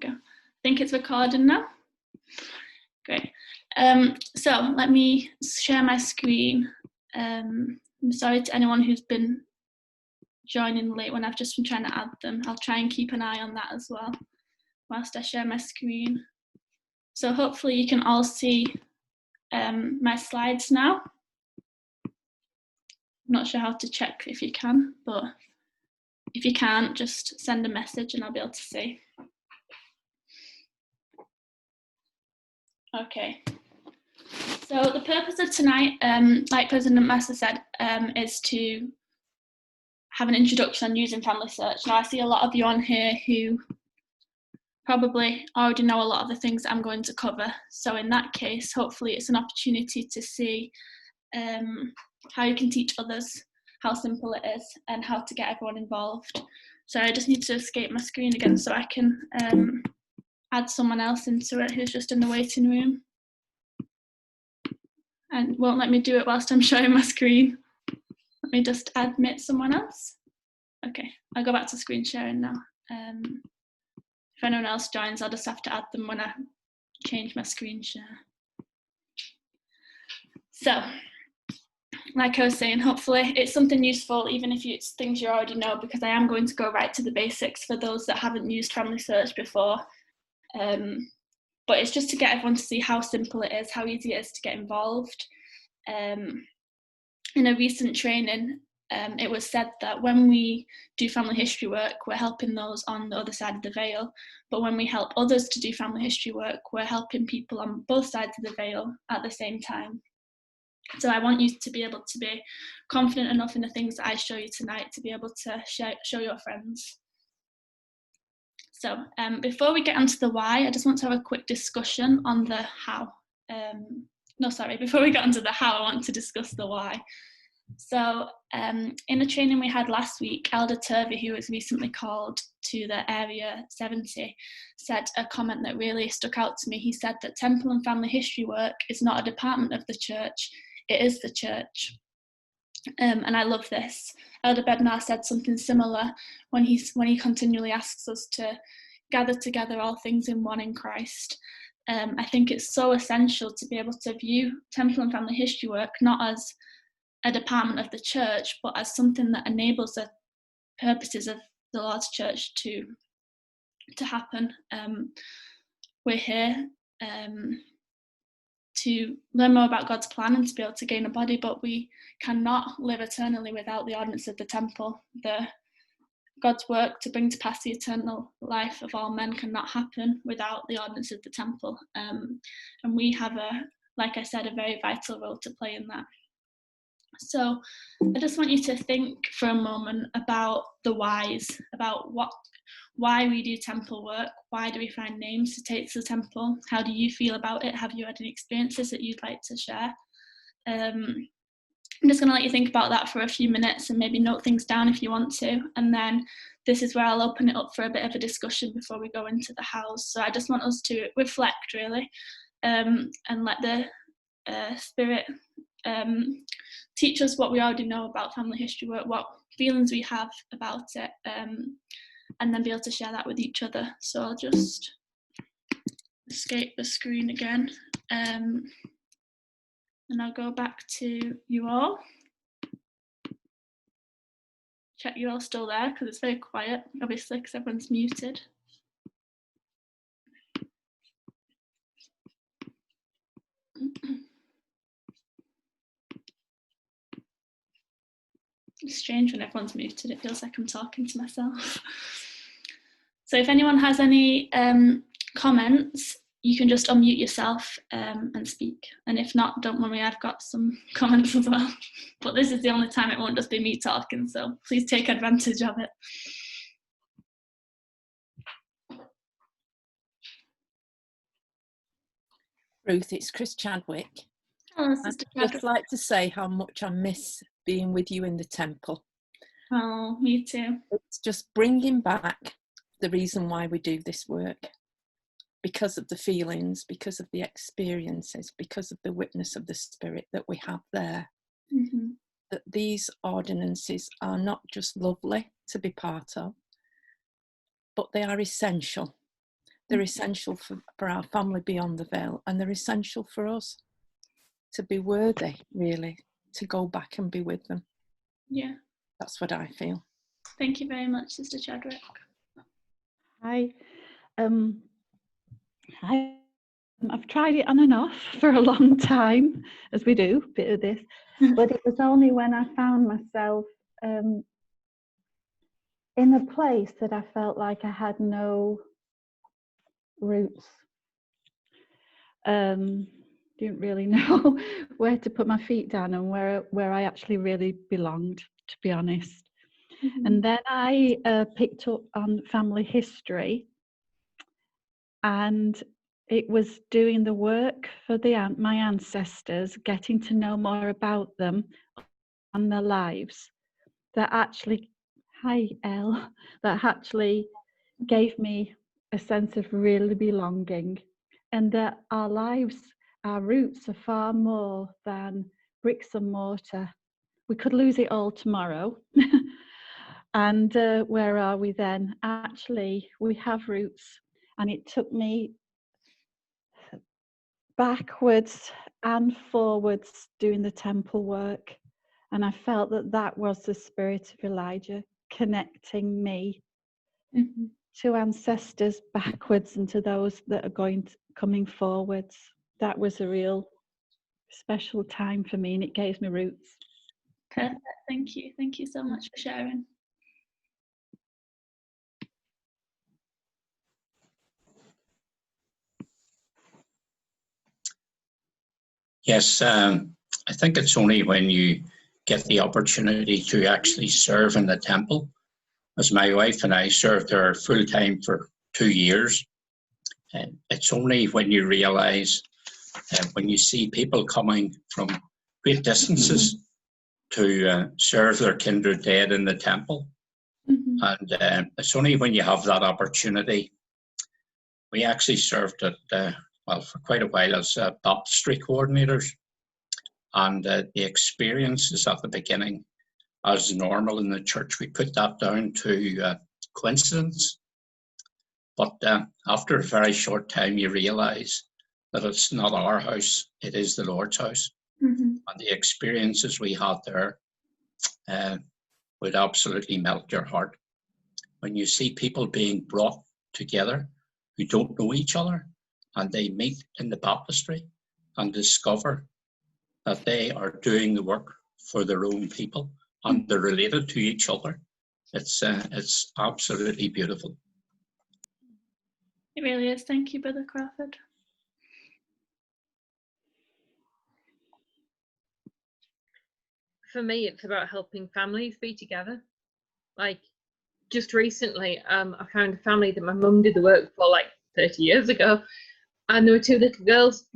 we go. I think it's recording now. Great. So let me share my screen. I'm sorry to anyone who's been joining late when I've just been trying to add them. I'll try and keep an eye on that as well whilst I share my screen. So hopefully you can all see my slides now. I'm not sure how to check if you can, but if you can't, just send a message and I'll be able to see. Okay. So the purpose of tonight, like President Master said, is to have an introduction on using FamilySearch. Now I see a lot of you on here who probably already know a lot of the things that I'm going to cover. So in that case, hopefully it's an opportunity to see how you can teach others how simple it is and how to get everyone involved. So I just need to escape my screen again so I can add someone else into it who's just in the waiting room. And won't let me do it whilst I'm showing my screen. Let me just admit someone else. Okay, I'll go back to screen sharing now. If anyone else joins, I'll just have to add them when I change my screen share. So, like I was saying, hopefully it's something useful, even if it's things you already know, because I am going to go right to the basics for those that haven't used FamilySearch before. But it's just to get everyone to see how simple it is, how easy it is to get involved. In a recent training, it was said that when we do family history work, we're helping those on the other side of the veil. But when we help others to do family history work, we're helping people on both sides of the veil at the same time. So I want you to be able to be confident enough in the things that I show you tonight to be able to show your friends. So before we get onto the why, I just want to have a quick discussion on the how. Before we get onto the how, I want to discuss the why. So in the training we had last week, Elder Turvey, who was recently called to the Area 70, said a comment that really stuck out to me. He said that temple and family history work is not a department of the church, it is the church. And I love this. Elder Bednar said something similar when he continually asks us to gather together all things in one in Christ. I think it's so essential to be able to view temple and family history work not as a department of the church, but as something that enables the purposes of the Lord's church to happen. We're here to learn more about God's plan and to be able to gain a body, but we cannot live eternally without the ordinance of the temple. God's work to bring to pass the eternal life of all men cannot happen without the ordinance of the temple. And we have, like I said, a very vital role to play in that. So I just want you to think for a moment about the whys, about why we do temple work. Why do we find names to take to the temple? How do you feel about it? Have you had any experiences that you'd like to share? I'm just going to let you think about that for a few minutes and maybe note things down if you want to. And then this is where I'll open it up for a bit of a discussion before we go into the hows. So I just want us to reflect really and let the Spirit teach us what we already know about family history work, what feelings we have about it, and then be able to share that with each other. So I'll just escape the screen again. And I'll go back to you all. Check you're all still there because it's very quiet, obviously, because everyone's muted. It's strange when everyone's muted. It feels like I'm talking to myself. So if anyone has any comments, you can just unmute yourself and speak. And if not, don't worry, I've got some comments as well. But this is the only time it won't just be me talking, so please take advantage of it. Ruth, it's Chris Chadwick. Hello, Sister Chadwick. I'd just like to say how much I miss being with you in the temple. Oh, me too. It's just bringing back the reason why we do this work. Because of the feelings, because of the experiences, because of the witness of the Spirit that we have there. Mm-hmm. That these ordinances are not just lovely to be part of, but they are essential. They're essential for our family beyond the veil, and they're essential for us to be worthy, really, to go back and be with them. Yeah. That's what I feel. Thank you very much, Sister Chadwick. Hi. I've tried it on and off for a long time, as we do, a bit of this, but it was only when I found myself in a place that I felt like I had no roots. Didn't really know where to put my feet down and where I actually really belonged, to be honest. Mm-hmm. And then I picked up on family history, and it was doing the work for my ancestors, getting to know more about them and their lives, that actually, that actually gave me a sense of really belonging, and that our lives, our roots are far more than bricks and mortar. We could lose it all tomorrow. And where are we then? Actually, we have roots, and it took me backwards and forwards doing the temple work, and I felt that was the spirit of Elijah connecting me to ancestors backwards and to those that are coming forwards. That was a real special time for me, and it gave me roots. Perfect. Thank you so much for sharing. Yes, I think it's only when you get the opportunity to actually serve in the temple, as my wife and I served there full time for 2 years. And it's only when you realize, when you see people coming from great distances to serve their kindred dead in the temple. And it's only when you have that opportunity. We actually served at, for quite a while as baptistry coordinators. And the experiences at the beginning, as normal in the church, we put that down to coincidence. But after a very short time, you realize that it's not our house, it is the Lord's house. And the experiences we had there would absolutely melt your heart. When you see people being brought together who don't know each other, and they meet in the baptistry and discover that they are doing the work for their own people and they're related to each other, it's absolutely beautiful. It really is. Thank you, Brother Crawford. For me, it's about helping families be together. Like, just recently, I found a family that my mum did the work for like 30 years ago, and there were two little girls,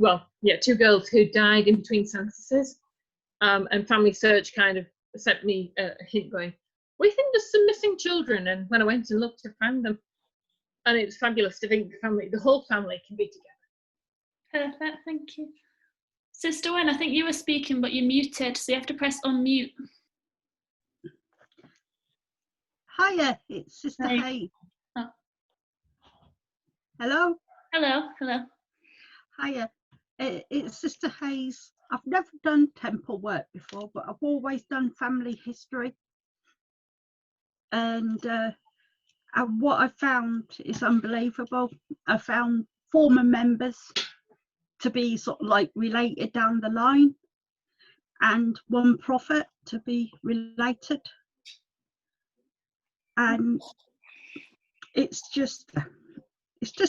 two girls who died in between censuses, and FamilySearch kind of sent me a hint going, we think there's some missing children, and when I went and looked, I found them, and it's fabulous to think the whole family can be together. Perfect, thank you. Sister Wen, I think you were speaking, but you're muted, so you have to press unmute. Hiya, it's Sister Hayes. Oh. Hello? Hello. Hiya, it's Sister Hayes. I've never done temple work before, but I've always done family history. And what I found is unbelievable. I found former members to be sort of like related down the line, and one prophet to be related. And it's just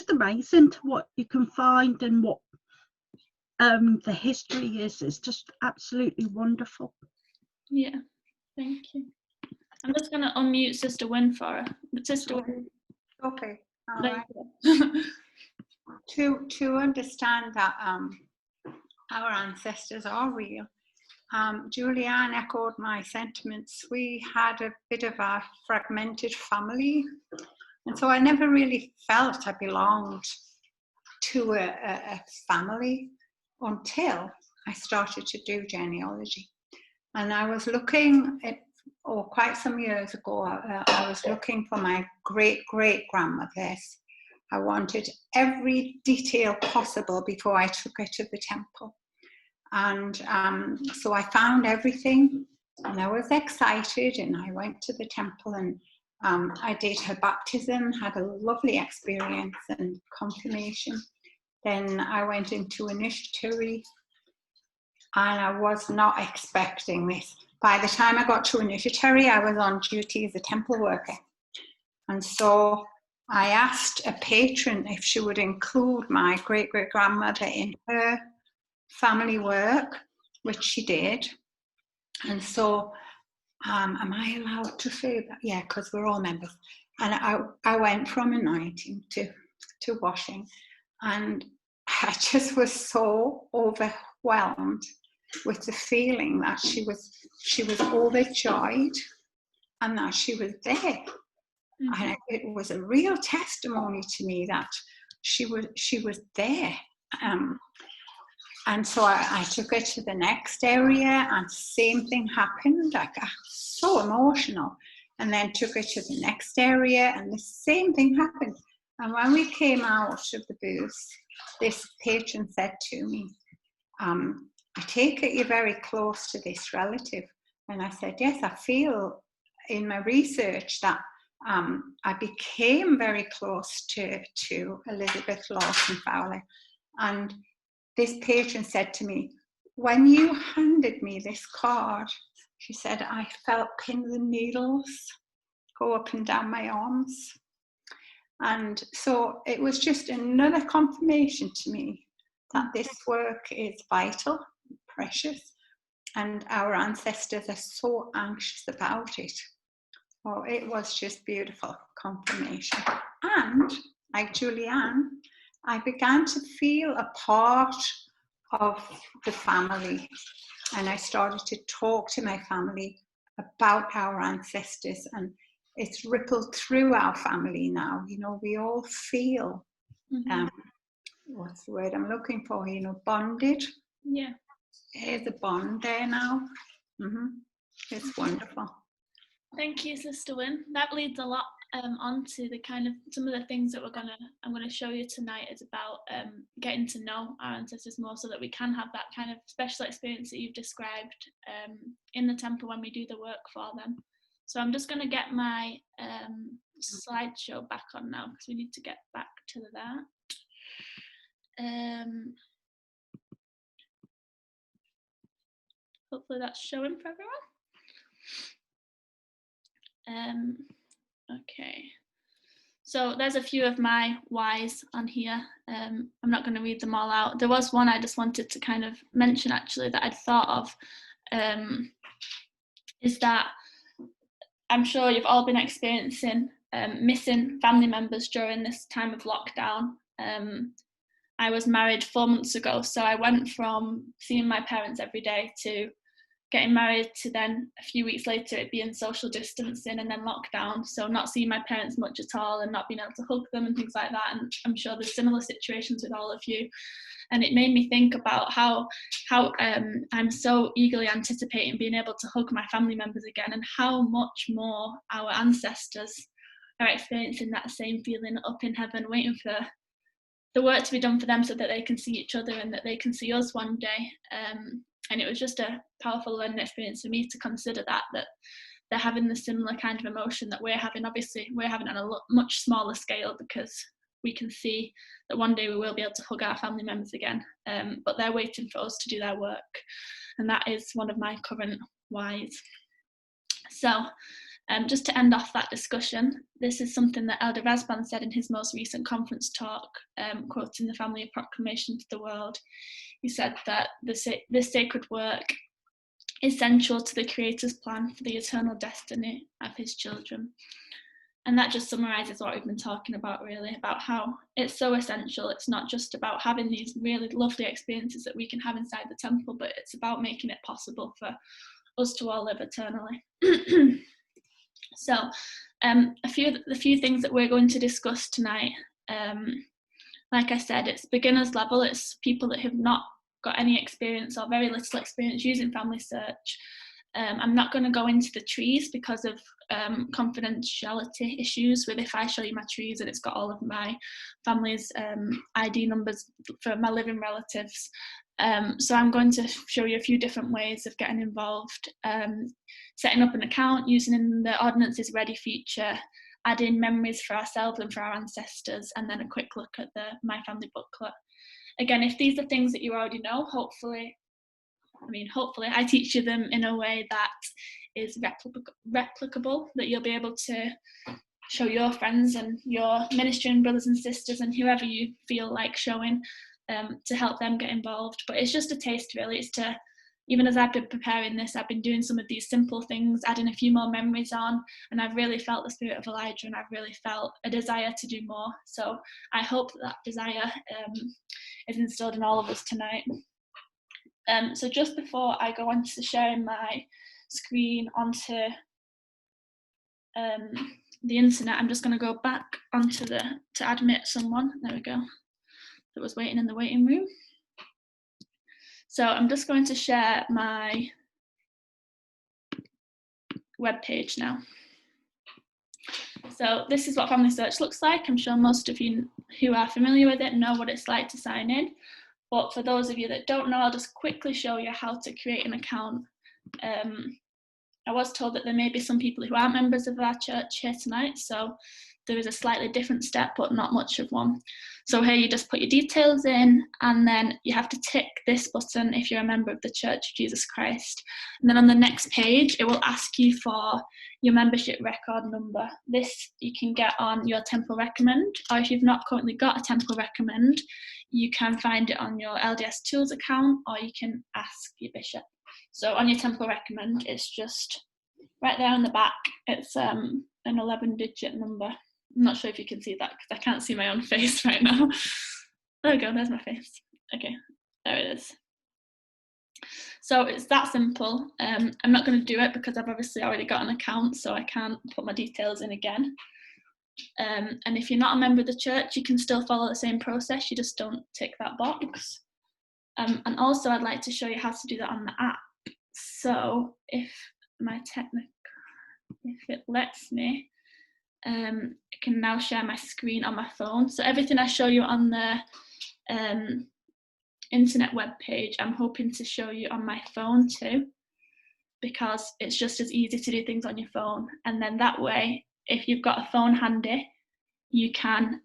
amazing to what you can find and what the history is. It's just absolutely wonderful. Yeah, thank you. I'm just going to unmute Sister Wen for her. Sister Wen. Okay, all right. To understand that our ancestors are real, Julianne echoed my sentiments. We had a bit of a fragmented family, and so I never really felt I belonged to a family until I started to do genealogy. And I was looking at, quite some years ago, I was looking for my great-great-grandmothers. I wanted every detail possible before I took her to the temple. And so I found everything, and I was excited, and I went to the temple, and I did her baptism, had a lovely experience and confirmation. Then I went into initiatory, and I was not expecting this. By the time I got to initiatory, I was on duty as a temple worker. And so I asked a patron if she would include my great-great-grandmother in her family work, which she did. And so, am I allowed to say that? Yeah, because we're all members. And I went from anointing to washing. And I just was so overwhelmed with the feeling that she was overjoyed and that she was there. Mm-hmm. And it was a real testimony to me that she was there. And so I took her to the next area, and same thing happened. I got so emotional, and then took her to the next area, and the same thing happened. And when we came out of the booth, this patron said to me, I take it you're very close to this relative. And I said, yes, I feel in my research that I became very close to Elizabeth Lawson Fowler. And this patron said to me, when you handed me this card, she said, I felt pins and needles go up and down my arms. And so it was just another confirmation to me that this work is vital, precious, and our ancestors are so anxious about it. Oh, it was just beautiful confirmation. And like Julianne, I began to feel a part of the family, and I started to talk to my family about our ancestors, and it's rippled through our family now. You know, we all feel, what's the word I'm looking for? You know, bonded. Yeah. There's a bond there now. It's wonderful. Thank you, Sister Wynne. That leads a lot on to the kind of some of the things that I'm gonna show you tonight is about getting to know our ancestors more, so that we can have that kind of special experience that you've described in the temple when we do the work for them. So I'm just going to get my slideshow back on now, because we need to get back to that. Hopefully that's showing for everyone. Okay, so there's a few of my whys on here. I'm not going to read them all out. There was one I just wanted to kind of mention actually that I'd thought of, is that I'm sure you've all been experiencing missing family members during this time of lockdown. I was married 4 months ago, so I went from seeing my parents every day to getting married to then a few weeks later it being social distancing and then lockdown, so not seeing my parents much at all and not being able to hug them and things like that. And I'm sure there's similar situations with all of you. And it made me think about how I'm so eagerly anticipating being able to hug my family members again, and how much more our ancestors are experiencing that same feeling up in heaven, waiting for the work to be done for them so that they can see each other and that they can see us one day. And it was just a powerful learning experience for me to consider that they're having the similar kind of emotion that we're having. Obviously, we're having on a much smaller scale, because we can see that one day we will be able to hug our family members again, but they're waiting for us to do their work, and that is one of my current whys. So just to end off that discussion, this is something that Elder Rasban said in his most recent conference talk, quoting the Family Proclamation to the world. He said that this sacred work is central to the Creator's plan for the eternal destiny of his children. And that just summarises what we've been talking about, really, about how it's so essential. It's not just about having these really lovely experiences that we can have inside the temple, but it's about making it possible for us to all live eternally. So the few things that we're going to discuss tonight, like I said, it's beginners level. It's people that have not got any experience or very little experience using FamilySearch. I'm not going to go into the trees because of confidentiality issues with if I show you my trees and it's got all of my family's ID numbers for my living relatives. So I'm going to show you a few different ways of getting involved, setting up an account using the Ordinances Ready feature, adding memories for ourselves and for our ancestors, and then a quick look at the My Family booklet. Again, if these are things that you already know, hopefully I teach you them in a way that is replicable, that you'll be able to show your friends and your ministering brothers and sisters and whoever you feel like showing, to help them get involved. But it's just a taste, really. It's to, even as I've been preparing this, I've been doing some of these simple things, adding a few more memories on, and I've really felt the spirit of Elijah, and I've really felt a desire to do more. So I hope that desire is instilled in all of us tonight. So just before I go on to sharing my screen onto the internet, I'm just going to go back onto to admit someone. There we go. That was waiting in the waiting room. So I'm just going to share my web page now. So this is what FamilySearch looks like. I'm sure most of you who are familiar with it know what it's like to sign in. But for those of you that don't know, I'll just quickly show you how to create an account. I was told that there may be some people who aren't members of our church here tonight, so there is a slightly different step, but not much of one. So here you just put your details in, and then you have to tick this button if you're a member of the Church of Jesus Christ. And then on the next page, it will ask you for your membership record number. This you can get on your Temple Recommend, or if you've not currently got a Temple Recommend, you can find it on your LDS Tools account, or you can ask your bishop. So on your Temple Recommend, it's just right there on the back. It's an 11-digit number. I'm not sure if you can see that because I can't see my own face right now. There we go, there's my face. Okay, there it is. So it's that simple. I'm not going to do it because I've obviously already got an account, so I can't put my details in again. And if you're not a member of the church, you can still follow the same process, you just don't tick that box. And also I'd like to show you how to do that on the app. So if it lets me, I can now share my screen on my phone. So everything I show you on the internet web page, I'm hoping to show you on my phone too, because it's just as easy to do things on your phone. And then that way, if you've got a phone handy, you can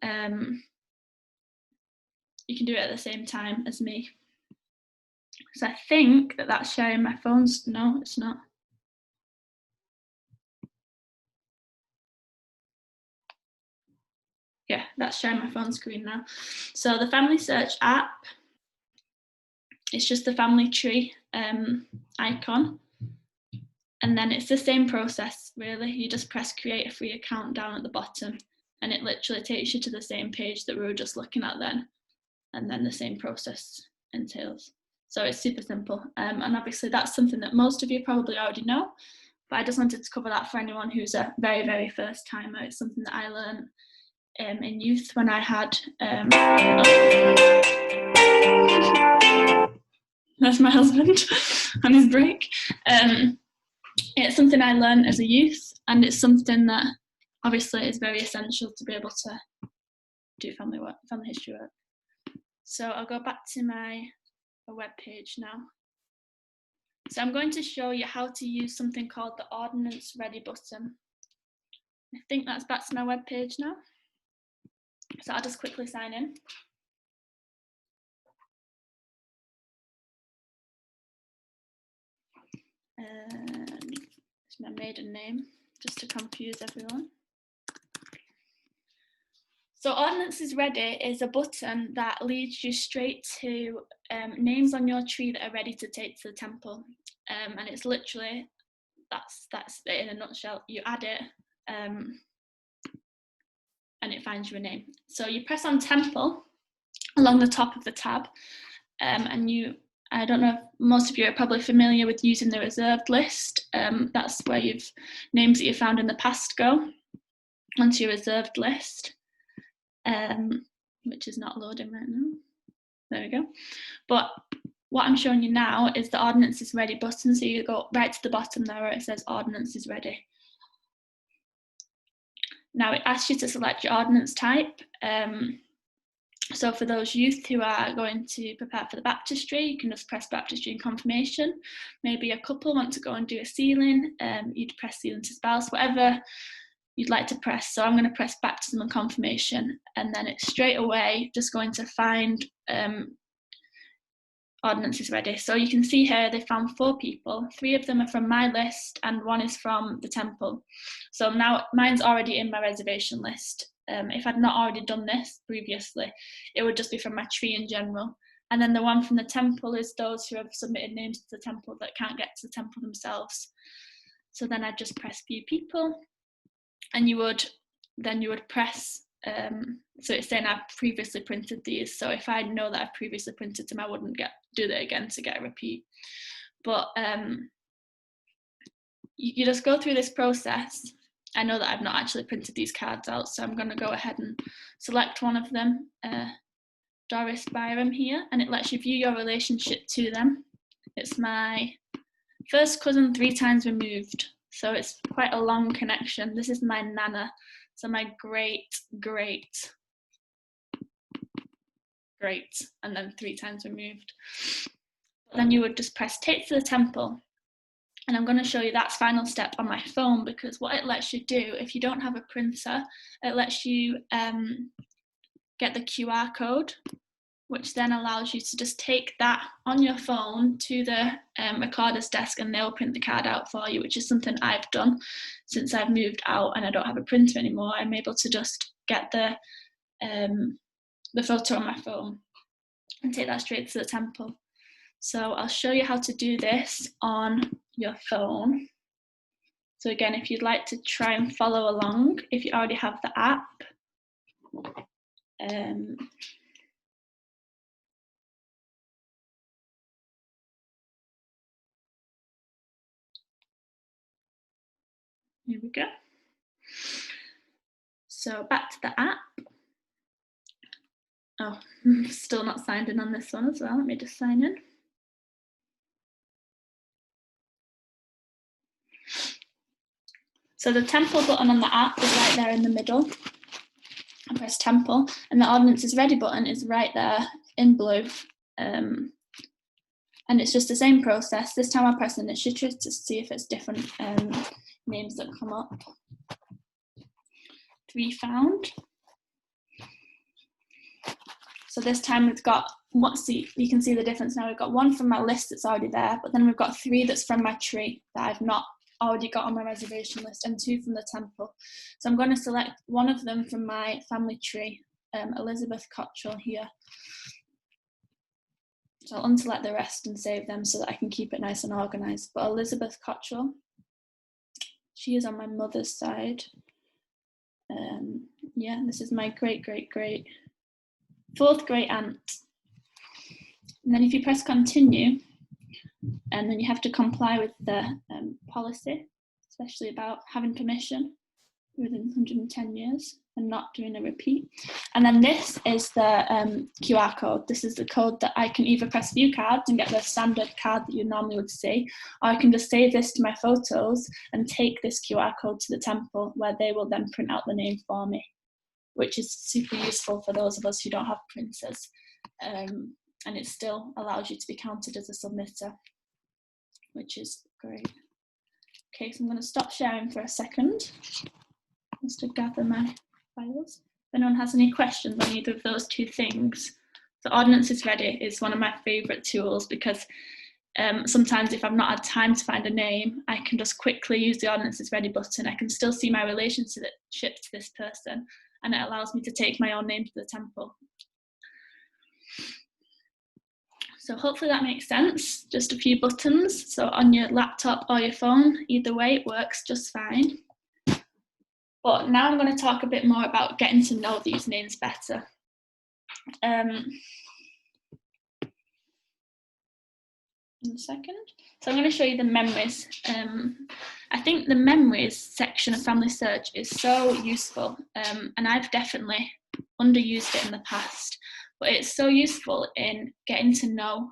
do it at the same time as me. So I think that that's sharing my phone's, no, it's not. Yeah, that's sharing my phone screen now. So the FamilySearch app, it's just the family tree icon. And then it's the same process, really. You just press create a free account down at the bottom, and it literally takes you to the same page that we were just looking at then. And then the same process entails. So it's super simple. And obviously that's something that most of you probably already know, but I just wanted to cover that for anyone who's a very, very first timer. It's something that I learned in youth when I had, that's my husband on his break. It's something I learned as a youth, and it's something that obviously is very essential to be able to do family history work. So I'll go back to my web page now. So I'm going to show you how to use something called the Ordinance Ready button. I think that's back to my web page now. So I'll just quickly sign in. It's my maiden name, just to confuse everyone. So Ordinances Ready is a button that leads you straight to names on your tree that are ready to take to the temple. And it's literally, that's it in a nutshell. You add it and it finds you a name. So you press on temple along the top of the tab, and I don't know if most of you are probably familiar with using the reserved list. That's where names that you found in the past go onto your reserved list, which is not loading right now. There we go. But what I'm showing you now is the ordnance is ready button. So you go right to the bottom there where it says ordnance is ready. Now it asks you to select your ordnance type. So for those youth who are going to prepare for the baptistry, you can just press baptistry and confirmation. Maybe a couple want to go and do a sealing, you'd press sealing to spouse, whatever you'd like to press. So I'm going to press baptism and confirmation, and then it's straight away just going to find ordnance is ready. So you can see here they found 4 people. 3 of them are from my list and 1 is from the temple. So now mine's already in my reservation list. If I'd not already done this previously, it would just be from my tree in general. And then the one from the temple is those who have submitted names to the temple that can't get to the temple themselves. So then I'd just press view people, and you would press, so it's saying I've previously printed these. So if I know that I've previously printed them, I wouldn't do that again to get a repeat. But you just go through this process. I know that I've not actually printed these cards out, so I'm going to go ahead and select one of them, Doris Byram here, and it lets you view your relationship to them. It's my first cousin 3 times removed, so it's quite a long connection. This is my nana, so my great, and then 3 times removed. Then you would just press take to the temple. And I'm going to show you that final step on my phone, because what it lets you do, if you don't have a printer, it lets you get the QR code, which then allows you to just take that on your phone to the recorder's desk, and they'll print the card out for you, which is something I've done since I've moved out and I don't have a printer anymore. I'm able to just get the photo on my phone and take that straight to the temple. So I'll show you how to do this on your phone. So again, if you'd like to try and follow along, if you already have the app, here we go. So back to the app. Oh, I'm still not signed in on this one as well. Let me just sign in. So the temple button on the app is right there in the middle. I press temple, and the ordnance is ready button is right there in blue. And it's just the same process. This time I press initiative to see if it's different names that come up. 3 found. So this time we've got, you can see the difference now. We've got 1 from my list that's already there, but then we've got 3 that's from my tree that I've not already got on my reservation list, and 2 from the temple. So I'm going to select one of them from my family tree, Elizabeth Cottrell here. So I'll unselect the rest and save them so that I can keep it nice and organised. But Elizabeth Cottrell, she is on my mother's side. Yeah, this is my great 4th great aunt. And then if you press continue, and then you have to comply with the policy, especially about having permission within 110 years and not doing a repeat. And then this is the QR code. This is the code that I can either press view cards and get the standard card that you normally would see, or I can just save this to my photos and take this QR code to the temple, where they will then print out the name for me, which is super useful for those of us who don't have printers. And it still allows you to be counted as a submitter, which is great. Okay, so I'm going to stop sharing for a second just to gather my files. If anyone has any questions on either of those 2 things. The ordnance is ready is one of my favourite tools, because sometimes if I've not had time to find a name, I can just quickly use the ordnance is ready button. I can still see my relationship to this person, and it allows me to take my own name to the temple. So hopefully that makes sense. Just a few buttons. So on your laptop or your phone, either way it works just fine. But now I'm going to talk a bit more about getting to know these names better. In a second. So I'm going to show you the memories. I think the memories section of FamilySearch is so useful, and I've definitely underused it in the past, but it's so useful in getting to know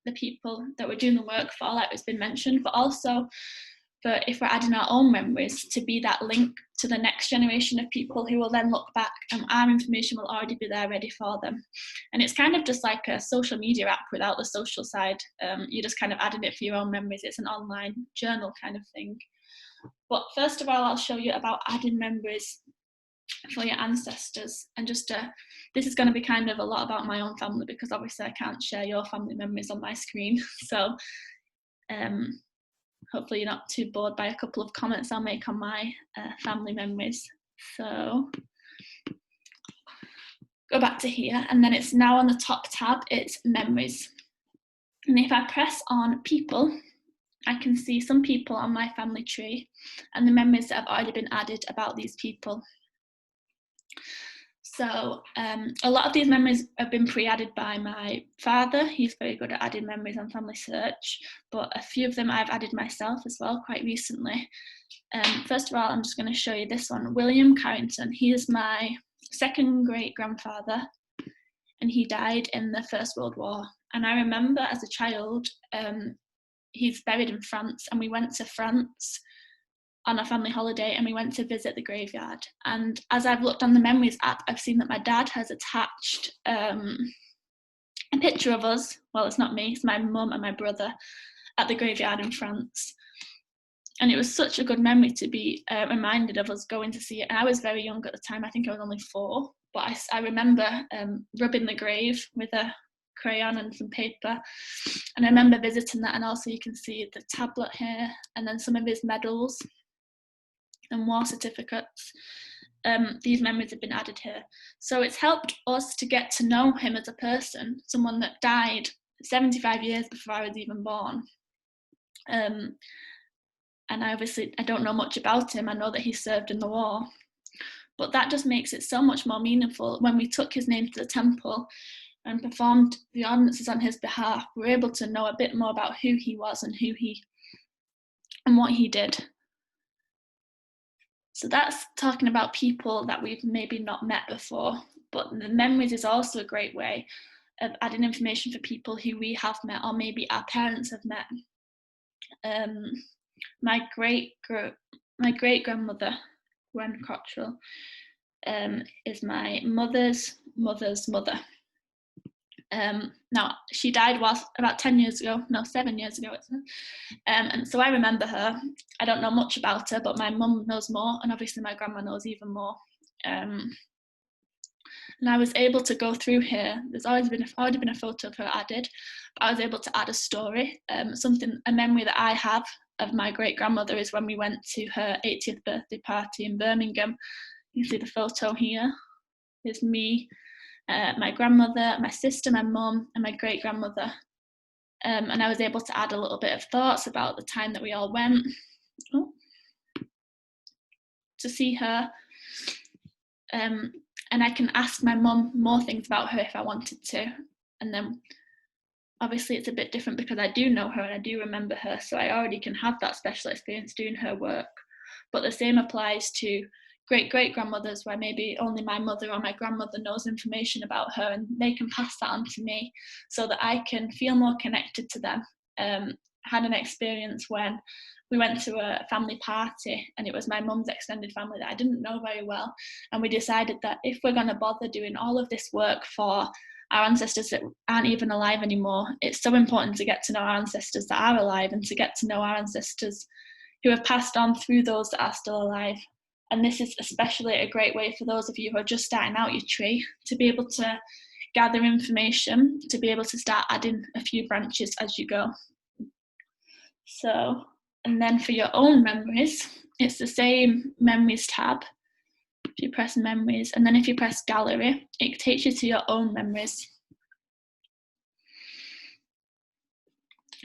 the people that we're doing the work for, like it's been mentioned, but also for if we're adding our own memories, to be that link to the next generation of people who will then look back and our information will already be there ready for them. And it's kind of just like a social media app without the social side. You're just kind of adding it for your own memories. It's an online journal kind of thing. But first of all, I'll show you about adding memories for your ancestors. And just this is going to be kind of a lot about my own family, because obviously I can't share your family memories on my screen. So hopefully you're not too bored by a couple of comments I'll make on my family memories. So go back to here, and then it's now on the top tab, it's memories. And if I press on people, I can see some people on my family tree and the memories that have already been added about these people. So a lot of these memories have been pre-added by my father. He's very good at adding memories on FamilySearch, but a few of them I've added myself as well quite recently. First of all, I'm just going to show you this one. William Carrington, he is my second great grandfather, and he died in the First World War. And I remember as a child, he's buried in France, and we went to France on a family holiday and we went to visit the graveyard. And as I've looked on the memories app, I've seen that my dad has attached a picture of us. Well, it's not me, it's my mum and my brother at the graveyard in France. And it was such a good memory to be reminded of us going to see it. And I was very young at the time, I think I was only 4, but I remember rubbing the grave with a crayon and some paper. And I remember visiting that, and also you can see the tablet here, and then some of his medals and war certificates. These memories have been added here. So it's helped us to get to know him as a person, someone that died 75 years before I was even born. And I don't know much about him. I know that he served in the war. But that just makes it so much more meaningful. When we took his name to the temple and performed the ordinances on his behalf, we're able to know a bit more about who he was and what he did. So that's talking about people that we've maybe not met before, but the memories is also a great way of adding information for people who we have met or maybe our parents have met. My great grandmother, Gwen Cottrell, is my mother's mother's mother. Now, she died about 7 years ago, and so I remember her. I don't know much about her, but my mum knows more, and obviously my grandma knows even more. And I was able to go through here. There's already been a photo of her added, but I was able to add a story. A memory that I have of my great grandmother is when we went to her 80th birthday party in Birmingham. You can see the photo here. There's me, my grandmother, my sister, my mum, and my great grandmother. And I was able to add a little bit of thoughts about the time that we all went to see her. And I can ask my mum more things about her if I wanted to. And then obviously it's a bit different because I do know her and I do remember her, so I already can have that special experience doing her work. But the same applies to great-great-grandmothers, where maybe only my mother or my grandmother knows information about her, and they can pass that on to me so that I can feel more connected to them. Had an experience when we went to a family party, and it was my mum's extended family that I didn't know very well, and we decided that if we're going to bother doing all of this work for our ancestors that aren't even alive anymore, it's so important to get to know our ancestors that are alive and to get to know our ancestors who have passed on through those that are still alive. And this is especially a great way for those of you who are just starting out your tree to be able to gather information, to be able to start adding a few branches as you go. So, and then for your own memories, it's the same memories tab. If you press memories, and then if you press gallery, it takes you to your own memories.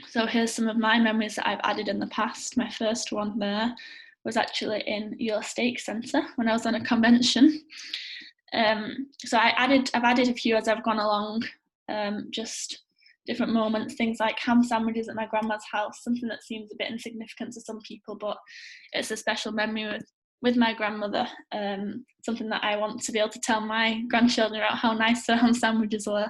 So here's some of my memories that I've added in the past. My first one there was actually in your stake centre when I was on a convention. So I've added a few as I've gone along, just different moments, things like ham sandwiches at my grandma's house, something that seems a bit insignificant to some people, but it's a special memory with my grandmother, something that I want to be able to tell my grandchildren about how nice her ham sandwiches were.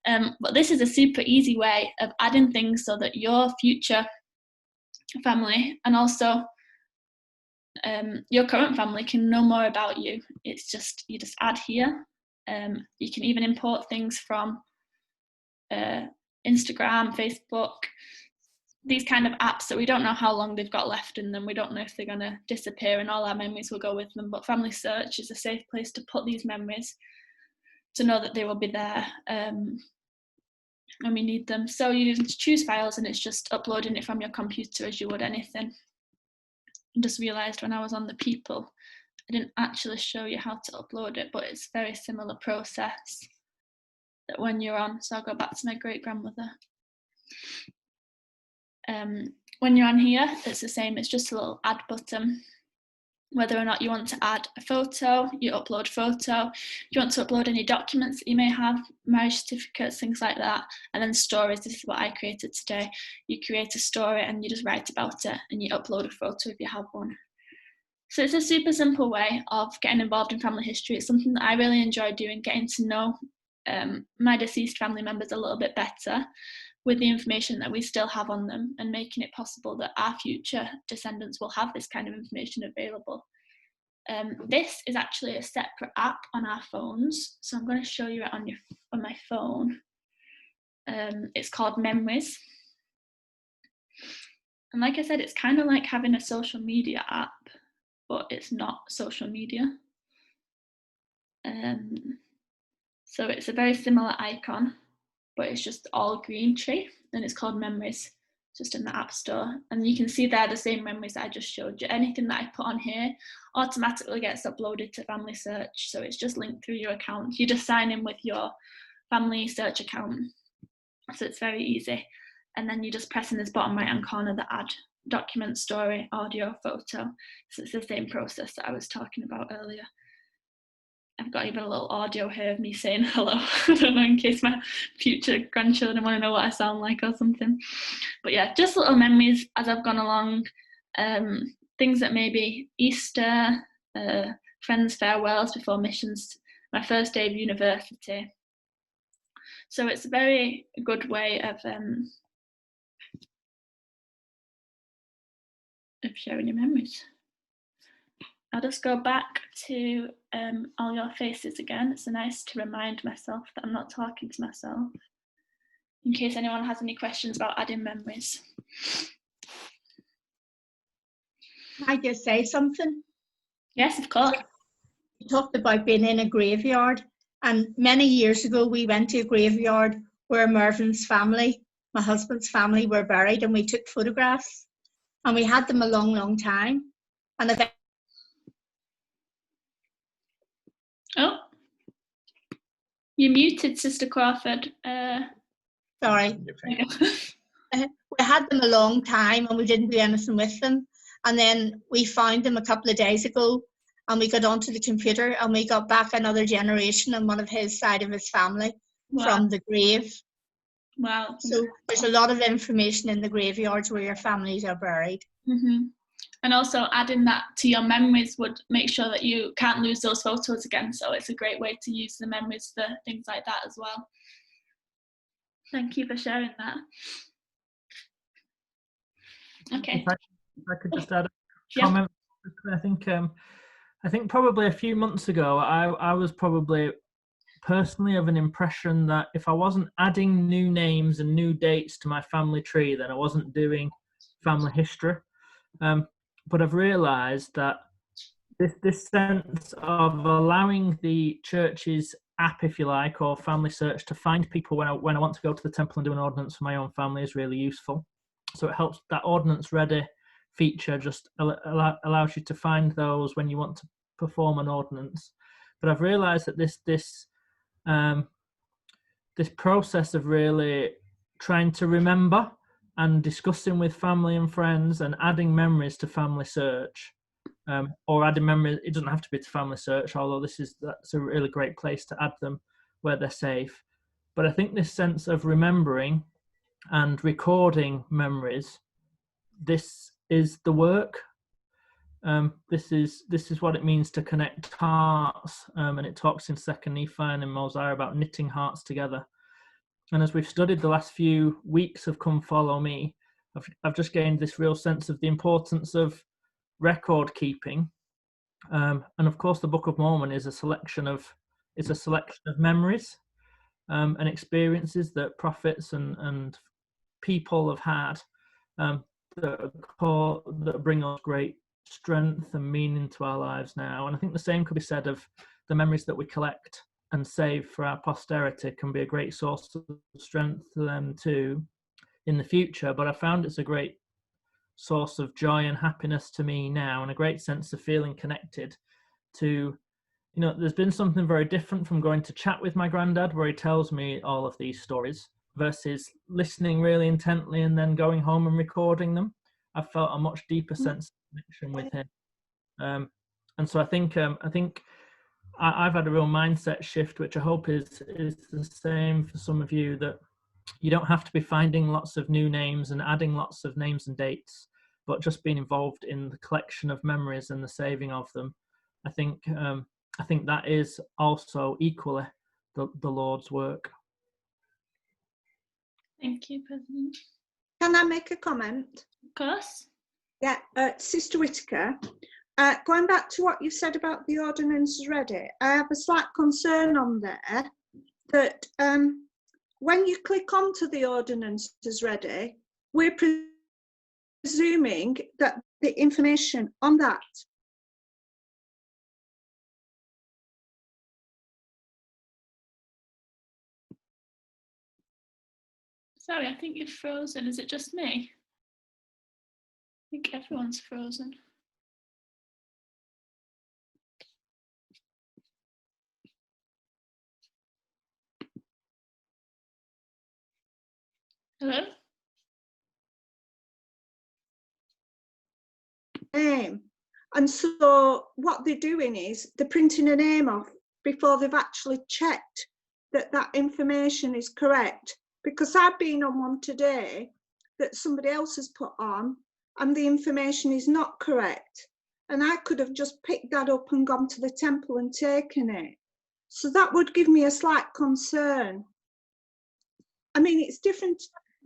But this is a super easy way of adding things so that your future family and also your current family can know more about you. It's just, you just add here. You can even import things from Instagram, Facebook, these kind of apps that we don't know how long they've got left in them. We don't know if they're going to disappear and all our memories will go with them. But FamilySearch is a safe place to put these memories, to know that they will be there when we need them. So you just choose files and it's just uploading it from your computer as you would anything. I just realised when I was on the people, I didn't actually show you how to upload it, but it's a very similar process that when you're on. So I'll go back to my great grandmother. When you're on here, it's the same. It's just a little add button. Whether or not you want to add a photo, you upload photo. If you want to upload any documents that you may have, marriage certificates, things like that, and then stories. This is what I created today. You create a story and you just write about it and you upload a photo if you have one. So it's a super simple way of getting involved in family history. It's something that I really enjoy doing, getting to know my deceased family members a little bit better with the information that we still have on them, and making it possible that our future descendants will have this kind of information available. This is actually a separate app on our phones, so I'm going to show you it on my phone. It's called Memories. And like I said, it's kind of like having a social media app, but it's not social media. So it's a very similar icon, but it's just all green tree, and it's called Memories, just in the App Store. And you can see there the same memories that I just showed you. Anything that I put on here automatically gets uploaded to FamilySearch, so it's just linked through your account. You just sign in with your FamilySearch account, so it's very easy. And then you just press in this bottom right hand corner the add document, story, audio, photo. So it's the same process that I was talking about earlier. I've got even a little audio here of me saying hello. I don't know, in case my future grandchildren want to know what I sound like or something. But yeah, just little memories as I've gone along. Things that maybe Easter, friends' farewells before missions, my first day of university. So it's a very good way of sharing your memories. I'll just go back to all your faces again. It's nice to remind myself that I'm not talking to myself, in case anyone has any questions about adding memories. Can I just say something? Yes, of course. You talked about being in a graveyard, and many years ago we went to a graveyard where Mervyn's family, my husband's family, were buried, and we took photographs, and we had them a long, long time. And oh, you're muted, Sister Crawford. Sorry. We had them a long time and we didn't do anything with them. And then we found them a couple of days ago, and we got onto the computer and we got back another generation on one of his side of his family. Wow. From the grave. Wow. So there's a lot of information in the graveyards where your families are buried. Mm-hmm. And also adding that to your memories would make sure that you can't lose those photos again. So it's a great way to use the memories for things like that as well. Thank you for sharing that. Okay. If I could just add a comment. Yeah. I think probably a few months ago, I was probably personally of an impression that if I wasn't adding new names and new dates to my family tree, then I wasn't doing family history. But I've realised that this sense of allowing the church's app, if you like, or FamilySearch to find people when I want to go to the temple and do an ordinance for my own family is really useful. So it helps. That ordinance ready feature just allows you to find those when you want to perform an ordinance. But I've realised that this process of really trying to remember and discussing with family and friends and adding memories to FamilySearch, or adding memories, it doesn't have to be to FamilySearch, although that's a really great place to add them where they're safe. But I think this sense of remembering and recording memories, this is the work. This is what it means to connect hearts, and it talks in 2 Nephi and in Mosiah about knitting hearts together. And as we've studied the last few weeks of Come Follow Me, I've just gained this real sense of the importance of record keeping. And of course, the Book of Mormon is a selection of memories and experiences that prophets and people have had that bring us great strength and meaning to our lives now. And I think the same could be said of the memories that we collect and save for our posterity. Can be a great source of strength to them too in the future. But I found it's a great source of joy and happiness to me now, and a great sense of feeling connected to, there's been something very different from going to chat with my granddad where he tells me all of these stories versus listening really intently and then going home and recording them. I felt a much deeper sense of connection with him. And so I think I've had a real mindset shift, which I hope is the same for some of you, that you don't have to be finding lots of new names and adding lots of names and dates, but just being involved in the collection of memories and the saving of them. I think that is also equally the Lord's work. Thank you, President. Can I make a comment? Of course. Yeah, Sister Whitaker, going back to what you said about the ordinances ready, I have a slight concern on there that when you click onto the ordinances ready, we're presuming that the information on that Sorry, I think you're frozen. Is it just me? I think everyone's frozen. Hello? name. And so what they're doing is they're printing a name off before they've actually checked that that information is correct. Because I've been on one today that somebody else has put on and the information is not correct. And I could have just picked that up and gone to the temple and taken it. So that would give me a slight concern. I mean, it's different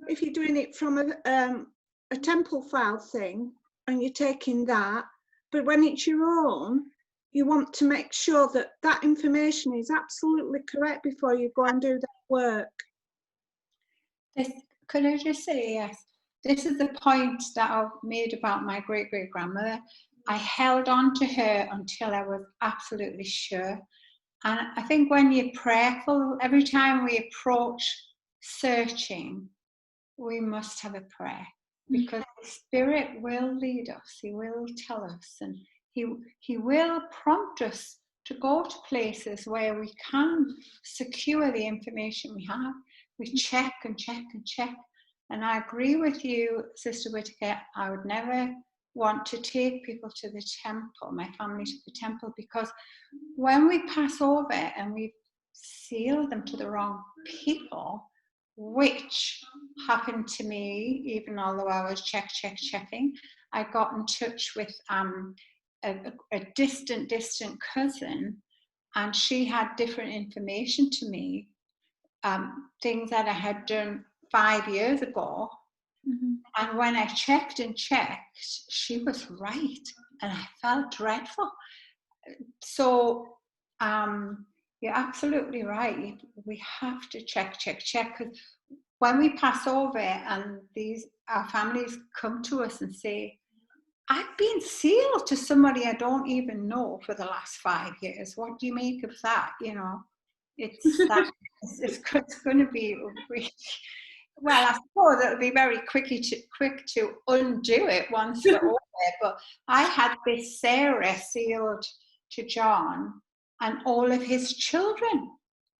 if you're doing it from a temple file thing and you're taking that, but when it's your own, you want to make sure that that information is absolutely correct before you go and do that work. Could I just say, yes, this is the point that I've made about my great-great-grandmother. I held on to her until I was absolutely sure. And I think when you're prayerful, every time we approach searching, we must have a prayer, because the Spirit will lead us, He will tell us, and He will prompt us to go to places where we can secure the information we have. We check and check and check. And I agree with you, Sister Whitaker, I would never want to take people to the temple, my family to the temple, because when we pass over and we seal them to the wrong people, which happened to me, even although I was checking, I got in touch with a distant cousin, and she had different information to me, things that I had done 5 years ago. And when I checked, she was right, and I felt dreadful. So you're absolutely right. We have to check, because when we pass over and our families come to us and say, I've been sealed to somebody I don't even know for the last 5 years. What do you make of that? It's going to be really, well, I suppose it'll be very quick to undo it once they're over there. But I had this Sarah sealed to John and all of his children,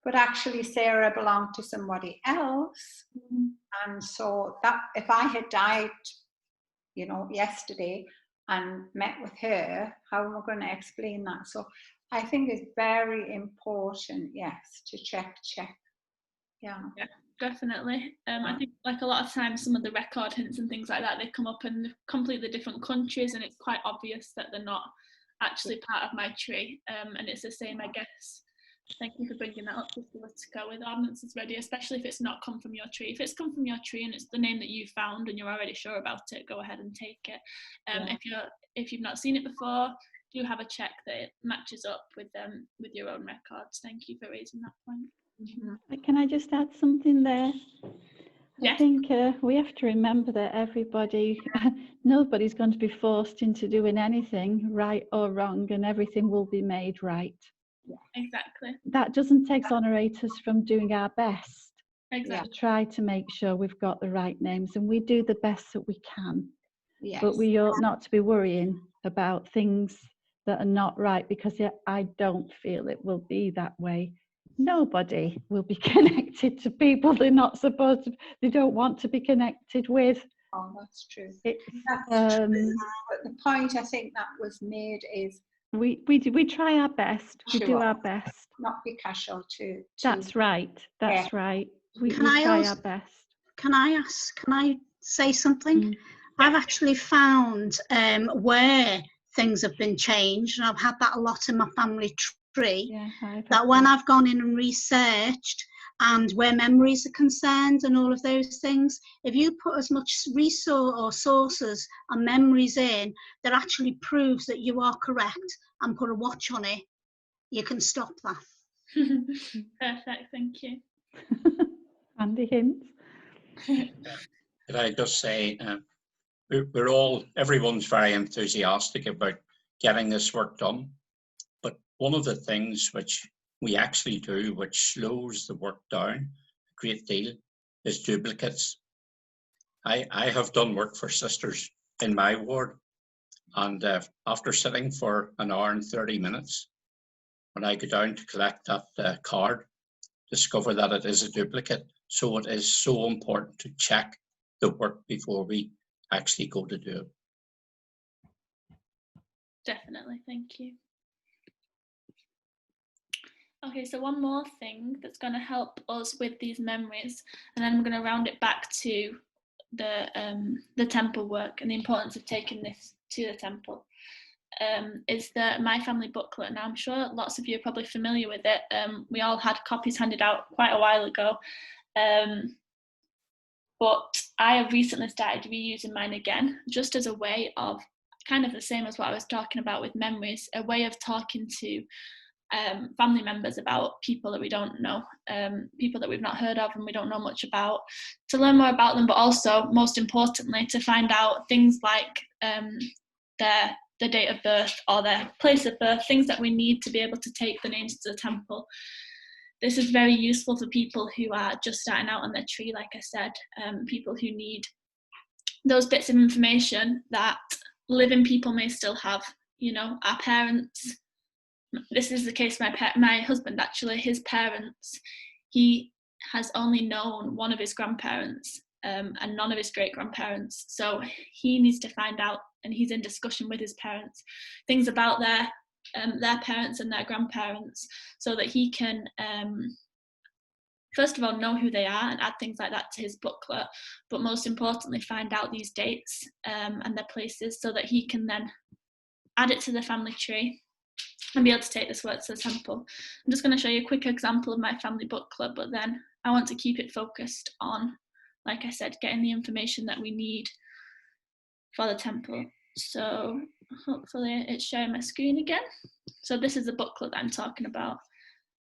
but actually Sarah belonged to somebody else. And so that if I had died, yesterday and met with her, how am I going to explain that? So I think it's very important, yes, to check. Yeah, definitely. I think like a lot of times some of the record hints and things like that, they come up in completely different countries, and it's quite obvious that they're not actually part of my tree. And it's the same, I guess, Thank you for bringing that up, just to go with ordnance is ready, especially if it's not come from your tree. If it's come from your tree and it's the name that you found and you're already sure about it, go ahead and take it. If you've not seen it before, do have a check that it matches up with your own records. Thank you for raising that point. Mm-hmm. Can I just add something there? Yes. I think we have to remember that nobody's going to be forced into doing anything right or wrong, and everything will be made right. Yeah, exactly. That doesn't exonerate us from doing our best. Exactly. To try to make sure we've got the right names, and we do the best that we can. Yes. But we ought not to be worrying about things that are not right, because I don't feel it will be that way. Nobody will be connected to people they're not supposed to, they don't want to be connected with. Oh, that's true. That's true. But the point I think that was made is we try our best. We do our best. Not be casual to That's right. That's right. We try our best. Can I say something? I've actually found where things have been changed, and I've had that a lot in my family tree, that when I've gone in and researched and where memories are concerned and all of those things, if you put as much resource or sources and memories in that actually proves that you are correct and put a watch on it, you can stop that. Perfect, thank you. Andy hints. Could I just say, everyone's very enthusiastic about getting this work done, but one of the things which we actually do, which slows the work down a great deal, is duplicates. I have done work for sisters in my ward, and after sitting for an hour and 30 minutes, when I go down to collect that card, discover that it is a duplicate. So it is so important to check the work before we actually go to do it. Definitely, thank you. Okay, so one more thing that's going to help us with these memories, and then I'm going to round it back to the temple work and the importance of taking this to the temple, is the My Family booklet. Now, I'm sure lots of you are probably familiar with it. We all had copies handed out quite a while ago, but I have recently started reusing mine again, just as a way of, kind of the same as what I was talking about with memories, a way of talking to family members about people that we don't know, people that we've not heard of and we don't know much about, to learn more about them, but also, most importantly, to find out things like their date of birth or their place of birth, things that we need to be able to take the names to the temple. This is very useful for people who are just starting out on their tree, like I said, people who need those bits of information that living people may still have. You know, our parents, this is the case for my husband, actually, his parents, he has only known one of his grandparents and none of his great-grandparents. So he needs to find out, and he's in discussion with his parents, things about their parents and their grandparents, so that he can, first of all, know who they are and add things like that to his booklet, but most importantly, find out these dates and their places, so that he can then add it to the family tree and be able to take this work to the temple. I'm just going to show you a quick example of my family booklet, but then I want to keep it focused on, like I said, getting the information that we need for the temple. So hopefully it's sharing my screen again. So this is the booklet that I'm talking about.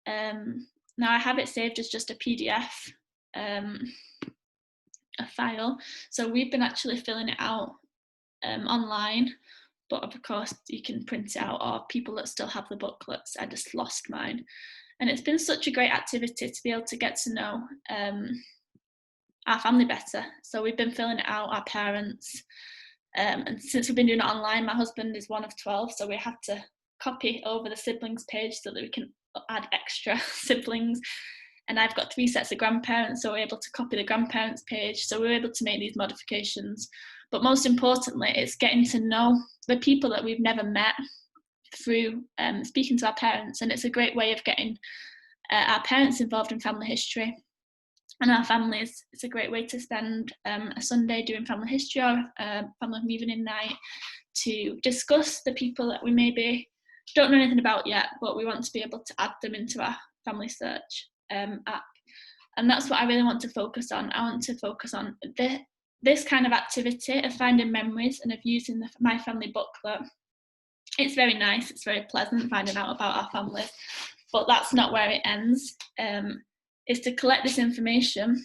Now I have it saved as just a PDF, a file. So we've been actually filling it out online, but of course you can print it out, or people that still have the booklets. I just lost mine. And it's been such a great activity to be able to get to know our family better. So we've been filling it out, our parents, and since we've been doing it online, my husband is one of 12, so we had to copy over the siblings page so that we can add extra siblings. And I've got 3 sets of grandparents, so we're able to copy the grandparents page. So we're able to make these modifications. But most importantly, it's getting to know the people that we've never met through speaking to our parents. And it's a great way of getting our parents involved in family history and our families. It's a great way to spend a Sunday doing family history or family evening night, to discuss the people that we maybe don't know anything about yet, but we want to be able to add them into our FamilySearch app. And that's what I really want to focus on. I want to focus on this kind of activity of finding memories and of using the My Family booklet. It's very nice, it's very pleasant finding out about our families, but that's not where it ends. It's to collect this information,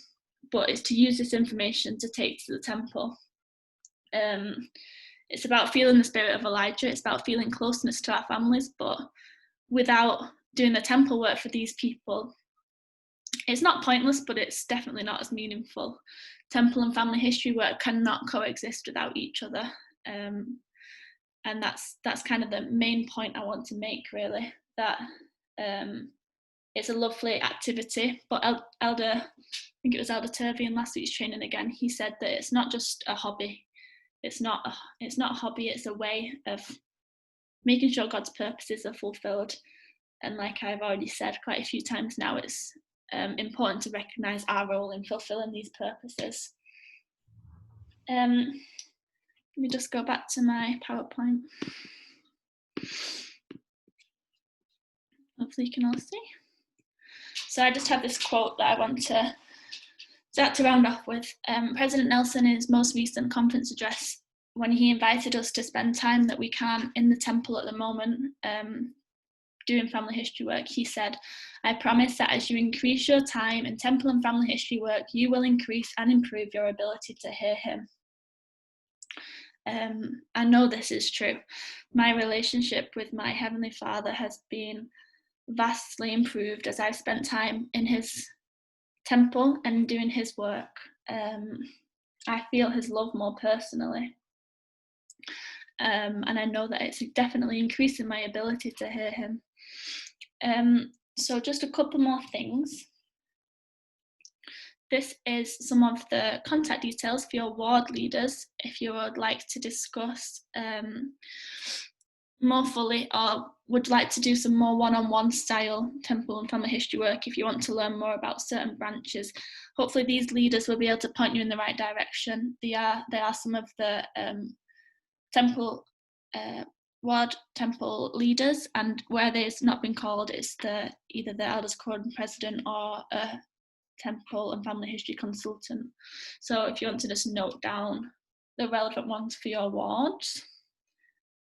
but it's to use this information to take to the temple. It's about feeling the spirit of Elijah, it's about feeling closeness to our families, but without doing the temple work for these people, it's not pointless, but it's definitely not as meaningful. Temple and family history work cannot coexist without each other. And that's kind of the main point I want to make, really, that it's a lovely activity, but Elder, I think it was Elder Turvey in last week's training again, he said that it's not just a hobby. It's not a hobby, it's a way of making sure God's purposes are fulfilled. And like I've already said quite a few times now, it's important to recognise our role in fulfilling these purposes. Let me just go back to my PowerPoint. Hopefully you can all see. So I just have this quote that I want to start to round off with. President Nelson, in his most recent conference address, when he invited us to spend time that we can in the temple at the moment, doing family history work, he said, "I promise that as you increase your time in temple and family history work, you will increase and improve your ability to hear him." I know this is true. My relationship with my Heavenly Father has been vastly improved as I've spent time in his temple and doing his work. I feel his love more personally. And I know that it's definitely increasing my ability to hear him. So just a couple more things. This is some of the contact details for your ward leaders if you would like to discuss more fully, or would like to do some more one-on-one style temple and family history work. If you want to learn more about certain branches, hopefully these leaders will be able to point you in the right direction. They are some of the temple ward temple leaders, and where there's not been called, it's either the elders quorum president or a temple and family history consultant. So if you want to just note down the relevant ones for your wards,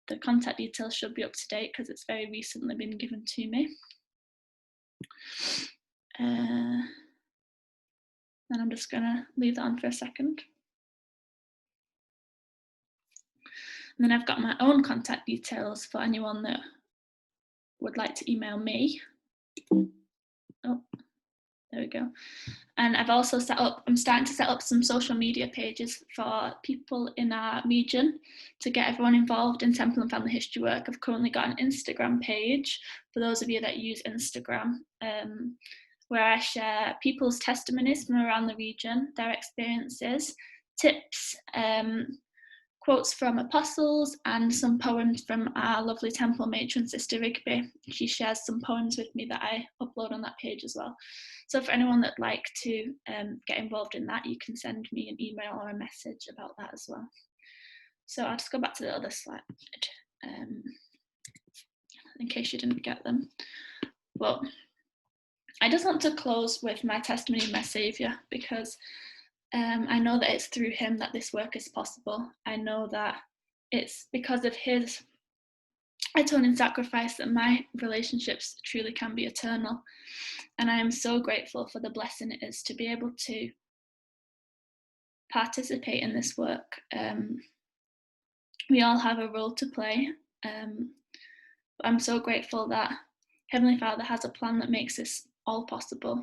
the contact details should be up to date because it's very recently been given to me. And I'm just going to leave that on for a second. And then I've got my own contact details for anyone that would like to email me. Oh, there we go. And I've also I'm starting to set up some social media pages for people in our region to get everyone involved in temple and family history work. I've currently got an Instagram page for those of you that use Instagram, where I share people's testimonies from around the region, their experiences, tips, quotes from apostles, and some poems from our lovely temple matron, Sister Rigby. She shares some poems with me that I upload on that page as well. So for anyone that'd like to get involved in that, you can send me an email or a message about that as well. So I'll just go back to the other slide in case you didn't get them. Well, I just want to close with my testimony of my Saviour, because I know that it's through him that this work is possible. I know that it's because of his atoning sacrifice that my relationships truly can be eternal. And I am so grateful for the blessing it is to be able to participate in this work. We all have a role to play. But I'm so grateful that Heavenly Father has a plan that makes this all possible.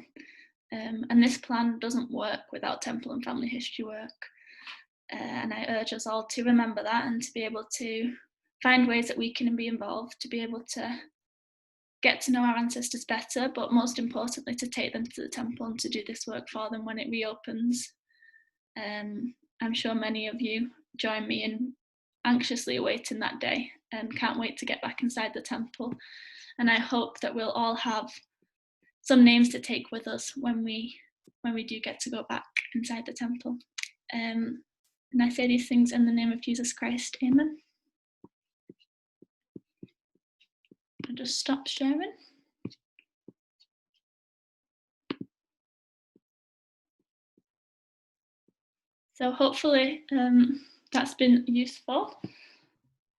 And this plan doesn't work without temple and family history work. And I urge us all to remember that and to be able to find ways that we can be involved, to be able to get to know our ancestors better, but most importantly, to take them to the temple and to do this work for them when it reopens. I'm sure many of you join me in anxiously awaiting that day and can't wait to get back inside the temple. And I hope that we'll all have some names to take with us when we do get to go back inside the temple. And I say these things in the name of Jesus Christ. Amen. I'll just stop sharing. So hopefully that's been useful.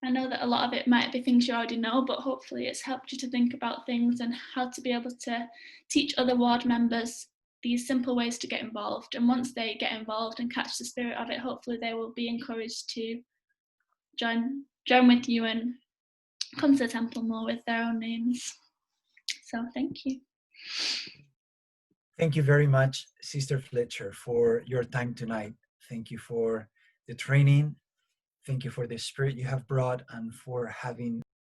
I know that a lot of it might be things you already know, but hopefully it's helped you to think about things and how to be able to teach other ward members these simple ways to get involved. And once they get involved and catch the spirit of it, hopefully they will be encouraged to join with you and come to the temple more with their own names. So thank you. Thank you very much, Sister Fletcher, for your time tonight. Thank you for the training. Thank you for the spirit you have brought and for having